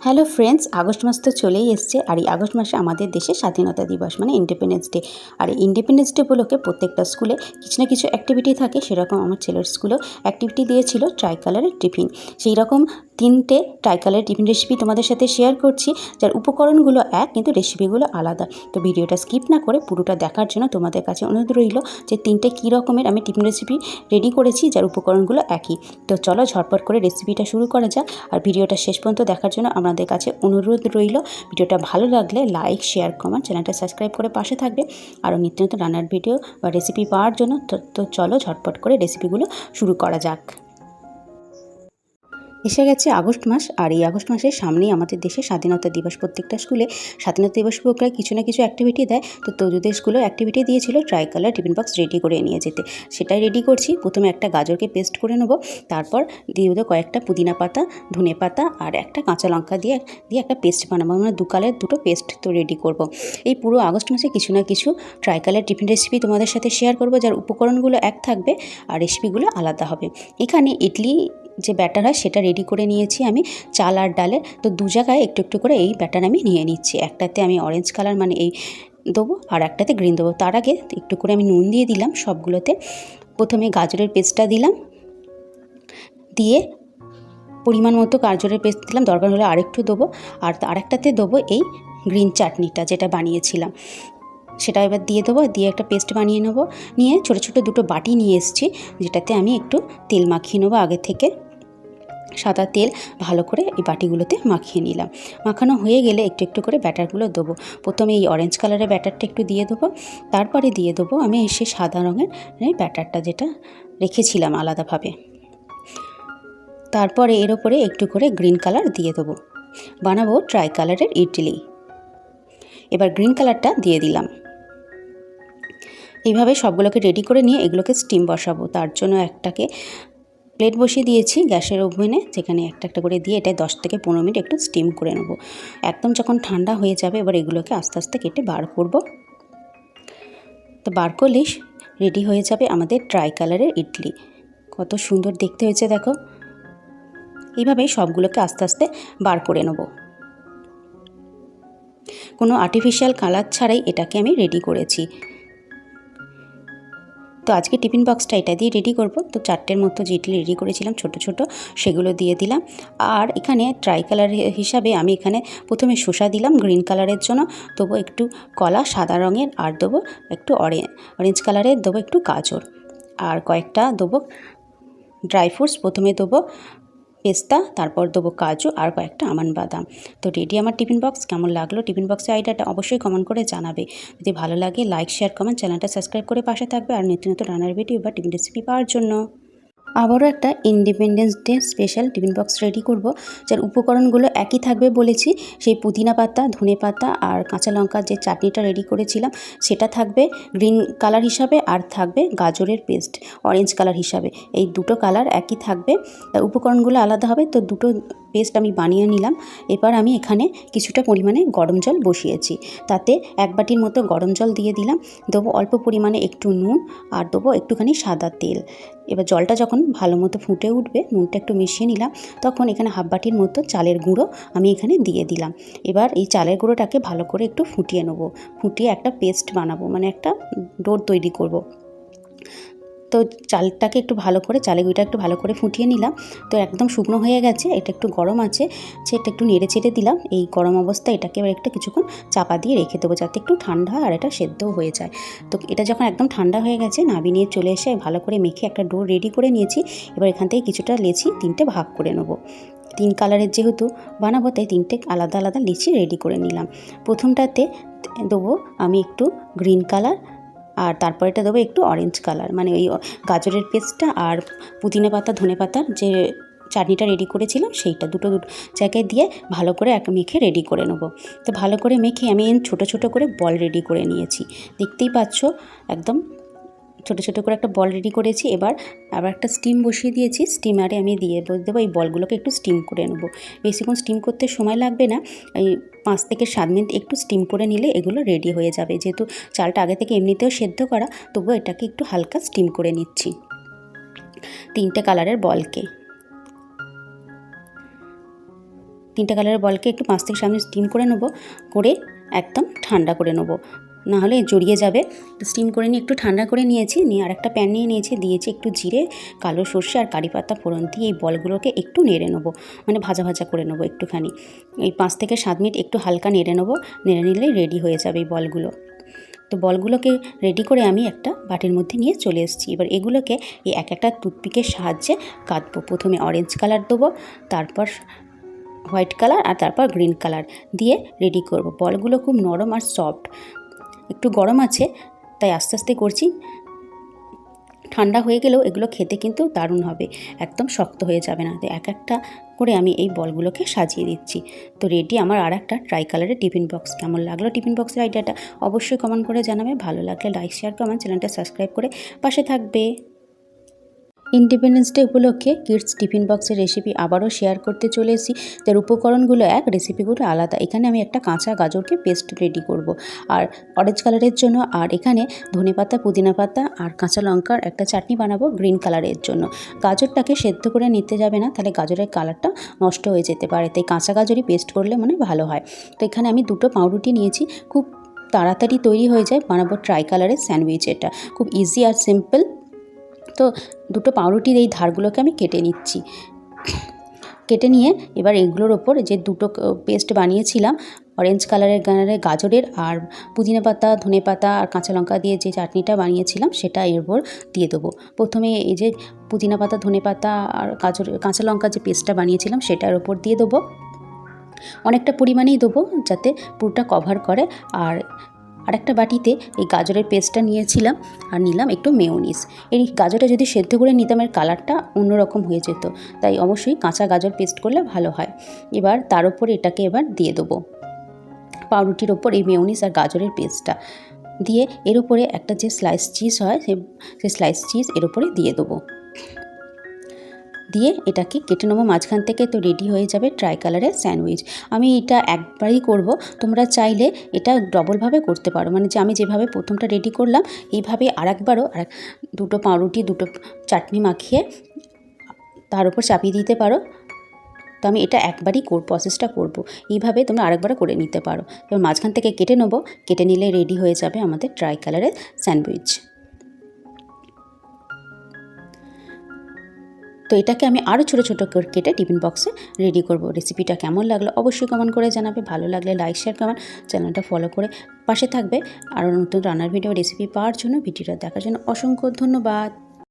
Hello friends, August মাস তো চলেই এসছে। আর এই আগস্ট মাসে আমাদের দেশে স্বাধীনতা দিবস মানে ইন্ডিপেন্ডেন্স ডে। আর এই ইন্ডিপেন্ডেন্স ডে উপলক্ষে প্রত্যেকটা স্কুলে কিছু না কিছু অ্যাক্টিভিটি থাকে। সেরকম আমার ছেলের স্কুলেও অ্যাক্টিভিটি দিয়েছিল ট্রাই কালারের টিফিন। সেই রকম 3টে ট্রাই কালারের টিফিন রেসিপি তোমাদের সাথে শেয়ার করছি, যার উপকরণগুলো এক কিন্তু রেসিপিগুলো আলাদা। তো ভিডিওটা স্কিপ না করে পুরোটা দেখার জন্য তোমাদের কাছে অনুরোধ রইল যে 3টে কী রকমের আমি টিফিন রেসিপি রেডি করেছি, যার উপকরণগুলো একই। তো চলো ঝটপট করে রেসিপিটা শুরু করা যাক। আর ভিডিওটা শেষ পর্যন্ত দেখার জন্য আপনাদের কাছে অনুরোধ রইল, ভিডিওটা ভালো লাগলে লাইক, শেয়ার, কমেন্ট, চ্যানেলটা সাবস্ক্রাইব করে পাশে থাকবে আরও নিত্য নতুন রান্নার ভিডিও বা রেসিপি পাওয়ার জন্য। তো চলো ঝটপট করে রেসিপিগুলো শুরু করা যাক। এসে গেছে আগস্ট মাস, আর এই আগস্ট মাসের সামনেই আমাদের দেশে স্বাধীনতা দিবস। প্রত্যেকটা স্কুলে স্বাধীনতা দিবস উপলক্ষে কিছু না কিছু অ্যাক্টিভিটি দেয়। তো তোদের স্কুলেও অ্যাক্টিভিটি দিয়েছিল try colour tiffin box ready করে নিয়ে যেতে। সেটাই রেডি করছি। প্রথমে একটা গাজরকে পেস্ট করে নেব, তারপর দিয়ে দেবো কয়েকটা পুদিনা পাতা, ধনে পাতা আর একটা কাঁচা লঙ্কা দিয়ে একটা পেস্ট বানাবো, মানে দুটো পেস্ট তো রেডি করব। এই পুরো আগস্ট মাসে কিছু না কিছু ট্রাই কালার টিফিন রেসিপি তোমাদের সাথে শেয়ার করব, যার উপকরণগুলো এক থাকবে আর রেসিপিগুলো আলাদা হবে। এখানে ইডলি যে ব্যাটার হয় সেটা রেডি করে নিয়েছি আমি, চাল আর ডালের। তো দু জায়গায় একটু একটু করে এই ব্যাটার আমি নিয়ে নিচ্ছি। একটাতে আমি অরেঞ্জ কালার মানে এই দেবো, আর একটাতে গ্রিন দেবো। তার আগে একটু করে আমি নুন দিয়ে দিলাম সবগুলোতে। প্রথমে গাজরের পেস্টটা দিলাম, দিয়ে পরিমাণ মতো গাজরের পেস্ট দিলাম, দরকার হলে আরেকটু দেবো। আর আরেকটাতে দেবো এই গ্রিন চাটনিটা যেটা বানিয়েছিলাম, সেটা এবার দিয়ে দেবো। দিয়ে একটা পেস্ট বানিয়ে নেবো। নিয়ে ছোটো ছোটো দুটো বাটি নিয়ে এসেছি, যেটাতে আমি একটু তেল মাখিয়ে নেবো আগে থেকে। সাদা তেল ভালো করে এই বাটিগুলোতে মাখিয়ে নিলাম। মাখানো হয়ে গেলে একটু একটু করে ব্যাটারগুলো দেবো। প্রথমে এই অরেঞ্জ কালারের ব্যাটারটা একটু দিয়ে দেবো, তারপরে দিয়ে দেবো আমি সে সাদা রঙের ব্যাটারটা যেটা রেখেছিলাম আলাদাভাবে। তারপরে এর ওপরে একটু করে গ্রিন কালার দিয়ে দেবো। বানাবো ট্রাই কালারের ইডলি। এবার গ্রিন কালারটা দিয়ে দিলাম। এইভাবে সবগুলোকে রেডি করে নিয়ে এগুলোকে স্টিম বসাবো। তার জন্য একটাকে প্লেট বসিয়ে দিয়েছি গ্যাসের ওভেনে, যেখানে একটা একটা করে দিয়ে এটা 10 থেকে 15 মিনিট একটু স্টিম করে নেব। একদম যখন ঠান্ডা হয়ে যাবে এবার এগুলোকে আস্তে আস্তে কেটে বার করব। তো বার করলেই রেডি হয়ে যাবে আমাদের ট্রাই কালারের ইডলি। কত সুন্দর দেখতে হয়েছে দেখো। এইভাবেই সবগুলোকে আস্তে আস্তে বার করে নেব। কোনো আর্টিফিশিয়াল কালার ছাড়াই এটাকে আমি রেডি করেছি। তো আজকে টিফিন বক্সটা এটা দিয়ে রেডি করব। তো 4টের মতো যে ইডলি রেডি করেছিলাম ছোট ছোট, সেগুলো দিয়ে দিলাম। আর এখানে ট্রাই কালার হিসাবে আমি এখানে প্রথমে শসা দিলাম গ্রিন কালারের জন্য, দেবো একটু কলা সাদা রঙের, আর দেবো একটু অরেঞ্জ কালারের, দেবো একটু গাজর, আর কয়েকটা দেবো ড্রাই ফ্রুটস। প্রথমে দেবো পেস্তা, তারপর দেবো কাজু আর কয়েকটা আমন্ড বাদাম। তো রেডি আমার টিফিন বক্স। কেমন লাগলো টিফিন বক্সের আইডিয়াটা অবশ্যই কমেন্ট করে জানাবে। যদি ভালো লাগে লাইক, শেয়ার, কমেন্ট, চ্যানেলটা সাবস্ক্রাইব করে পাশে থাকবে আর নিত্য নতুন রান্নার ভিডিও বা টিফিন রেসিপি পাওয়ার জন্য। আবারও একটা independence day special tiffin box ready করব, যার উপকরণগুলো একই থাকবে বলেছি। সেই পুদিনা পাতা, ধনে পাতা আর কাঁচা লঙ্কার যে চাটনিটা রেডি করেছিলাম সেটা থাকবে গ্রিন কালার হিসাবে, আর থাকবে গাজরের পেস্ট অরেঞ্জ কালার হিসাবে। এই দুটো কালার একই থাকবে, উপকরণগুলো আলাদা হবে। তো দুটো পেস্ট আমি বানিয়ে নিলাম। এবার আমি এখানে কিছুটা পরিমাণে গরম জল বসিয়েছি, তাতে 1 বাটির মতো গরম জল দিয়ে দিলাম। দেবো অল্প পরিমাণে একটু নুন, আর দেবো একটুখানি সাদা তেল। এবার জলটা যখন ভালো মতো ফুটে উঠবে, নুনটা একটু মিশিয়ে নিলাম, তখন এখানে 1/2 বাটির মতো চালের গুঁড়ো আমি এখানে দিয়ে দিলাম। এবার এই চালের গুঁড়োটাকে ভালো করে একটু ফুটিয়ে নেব। ফুটিয়ে একটা পেস্ট বানাবো, মানে একটা ডো তৈরি করব। তো চালটাকে একটু ভালো করে, চালের গুঁড়োটা একটু ভালো করে ফুটিয়ে নিলাম। তো একদম শুকনো হয়ে গেছে, এটা একটু গরম আছে, সেটা একটু নেড়ে চেড়ে দিলাম। এই গরম অবস্থায় এটাকে এবার একটু কিছুক্ষণ চাপা দিয়ে রেখে দেবো, যাতে একটু ঠান্ডা হয় আর এটা সেদ্ধও হয়ে যায়। তো এটা যখন একদম ঠান্ডা হয়ে গেছে, নামিয়ে নিয়ে চলে এসে ভালো করে মেখে একটা ডো রেডি করে নিয়েছি। এবার এখান থেকে কিছুটা লেচি 3টে ভাগ করে নেব। 3 কালারের যেহেতু বানাবো, তাই 3টে আলাদা আলাদা লিচি রেডি করে নিলাম। প্রথমটাতে দেবো আমি একটু গ্রিন কালার, আর তারপরেটা দেবো একটু অরেঞ্জ কালার, মানে ওই গাজরের পেস্টটা আর পুদিনা পাতা ধনে পাতার যে চাটনিটা রেডি করেছিলাম সেইটা দুটো জায়গায় দিয়ে ভালো করে মেখে রেডি করে নেব। তো ভালো করে মেখে আমি ছোটো ছোটো করে বল রেডি করে নিয়েছি, দেখতেই পাচ্ছ। একদম ছোটো ছোটো করে একটা বল রেডি করেছি। এবার আবার একটা স্টিম বসিয়ে দিয়েছি, স্টিমারে আমি দিয়ে দেবো এই বলগুলোকে একটু স্টিম করে নেব। বেশিক্ষণ স্টিম করতে সময় লাগবে না, এই 5 থেকে 7 মিনিট একটু স্টিম করে নিলে এগুলো রেডি হয়ে যাবে। যেহেতু চালটা আগে থেকে এমনিতেও সেদ্ধ করা, তবুও এটাকে একটু হালকা স্টিম করে নিচ্ছি 3টে কালারের বলকে। তিনটে কালারের বলকে একটু 5 থেকে 7 মিনিট স্টিম করে নেব, করে একদম ঠান্ডা করে নেব, নাহলে জড়িয়ে যাবে। স্টিম করে নিয়ে একটু ঠান্ডা করে নিয়েছি, নিয়ে আরেকটা প্যান নিয়ে নিয়েছি, দিয়েছি একটু জিরে, কালো সর্ষে আর কারি পাতা ফোড়ন দিয়ে এই বলগুলোকে একটু নেড়ে নেবো, মানে ভাজা ভাজা করে নেবো একটুখানি। এই 5 থেকে 7 মিনিট একটু হালকা নেড়ে নেবো, নেড়ে নিলেই রেডি হয়ে যাবে এই বলগুলো। তো বলগুলোকে রেডি করে আমি একটা বাটির মধ্যে নিয়ে চলে এসেছি। এবার এগুলোকে এই এক একটা টুথপিকের সাহায্যে কাটবো। প্রথমে অরেঞ্জ কালার দেবো, তারপর হোয়াইট কালার আর তারপর গ্রিন কালার দিয়ে রেডি করব। বলগুলো খুব নরম আর সফট, একটু গরম আছে তাই আস্তে আস্তে করছি। ঠান্ডা হয়ে গেলেও এগুলো খেতে কিন্তু দারুণ হবে, একদম শক্ত হয়ে যাবে না। তো এক একটা করে আমি এই বলগুলোকে সাজিয়ে দিচ্ছি। তো রেডি আমার আর একটা ট্রাই কালারের টিফিন বক্স। কেমন লাগলো টিফিন বক্সের আইডিয়াটা অবশ্যই কমেন্ট করে জানাবে। ভালো লাগলে লাইক শেয়ার করে আমার চ্যানেলটা সাবস্ক্রাইব করে পাশে থাকবে। ইন্ডিপেন্ডেন্স ডে উপলক্ষে কিডস টিফিন বক্সের রেসিপি আবারও শেয়ার করতে চলে এসেছি। তার উপকরণগুলো এক, রেসিপিগুলো আলাদা। এখানে আমি একটা কাঁচা গাজরকে পেস্ট রেডি করব আর অরেঞ্জ কালারের জন্য, আর এখানে ধনেপাতা, পুদিনা পাতা আর কাঁচা লঙ্কার একটা চাটনি বানাবো গ্রিন কালারের জন্য। গাজরটাকে সেদ্ধ করে নিতে যাবে না, তাহলে গাজরের কালারটা নষ্ট হয়ে যেতে পারে, তাই কাঁচা গাজরই পেস্ট করলে মনে ভালো হয়। তো এখানে আমি 2টো পাউরুটি নিয়েছি, খুব তাড়াতাড়ি তৈরি হয়ে যায়। বানাবো ট্রাই কালারের স্যান্ডউইচ, এটা খুব ইজি আর সিম্পল। তো 2টো পাউরুটির এই ধারগুলোকে আমি কেটে নিচ্ছি। কেটে নিয়ে এবার এগুলোর ওপর যে 2টো পেস্ট বানিয়েছিলাম অরেঞ্জ কালারের গাজরের আর পুদিনা পাতা, ধনে পাতা আর কাঁচা লঙ্কা দিয়ে যে চাটনিটা বানিয়েছিলাম সেটা এর উপর দিয়ে দেবো। প্রথমে এই যে পুদিনা পাতা, ধনে পাতা আর কাঁচা লঙ্কা যে পেস্টটা বানিয়েছিলাম সেটার ওপর দিয়ে দেবো। অনেকটা পরিমাণেই দেবো যাতে পুরোটা কভার করে। আর আরেকটা বাটিতে এই গাজরের পেস্টটা নিয়েছিলাম আর নিলাম একটু মেয়োনিজ। এই গাজরটা যদি সেদ্ধ করে নিতাম এর কালারটা অন্যরকম হয়ে যেত, তাই অবশ্যই কাঁচা গাজর পেস্ট করলে ভালো হয়। এবার তার উপর এটাকে এবার দিয়ে দেবো, পাউরুটির ওপর এই মেয়োনিজ আর গাজরের পেস্টটা দিয়ে এর উপরে একটা যে স্লাইস চিজ হয় সেই স্লাইস চিজ এর উপরে দিয়ে দেবো, দিয়ে এটাকে কেটে নেবো মাঝখান থেকে। তো রেডি হয়ে যাবে ট্রাই কালারের স্যান্ডউইচ। আমি এটা একবারই করব, তোমরা চাইলে এটা ডবলভাবে করতে পারো, মানে যে আমি যেভাবে প্রথমটা রেডি করলাম এইভাবে আরেকবারও 2টো পাউরুটি, 2টো চাটনি মাখিয়ে তার উপর চাপিয়ে দিতে পারো। তো আমি এটা একবারই প্রসেসটা করব, এইভাবে তোমরা আরেকবারও করে নিতে পারো। এবার মাঝখান থেকে কেটে নেবো, কেটে নিলে রেডি হয়ে যাবে আমাদের ট্রাই কালারের স্যান্ডউইচ। তো এটাকে আমি আরও ছোটো ছোটো করে কেটে টিফিন বক্সে রেডি করব। রেসিপিটা কেমন লাগলো অবশ্যই কমেন্ট করে জানাবে। ভালো লাগলে লাইক শেয়ার কমেন্ট, চ্যানেলটা ফলো করে পাশে থাকবে। আরও নতুন রান্নার ভিডিও রেসিপি পাওয়ার জন্য, ভিডিওটা দেখার জন্য অসংখ্য ধন্যবাদ।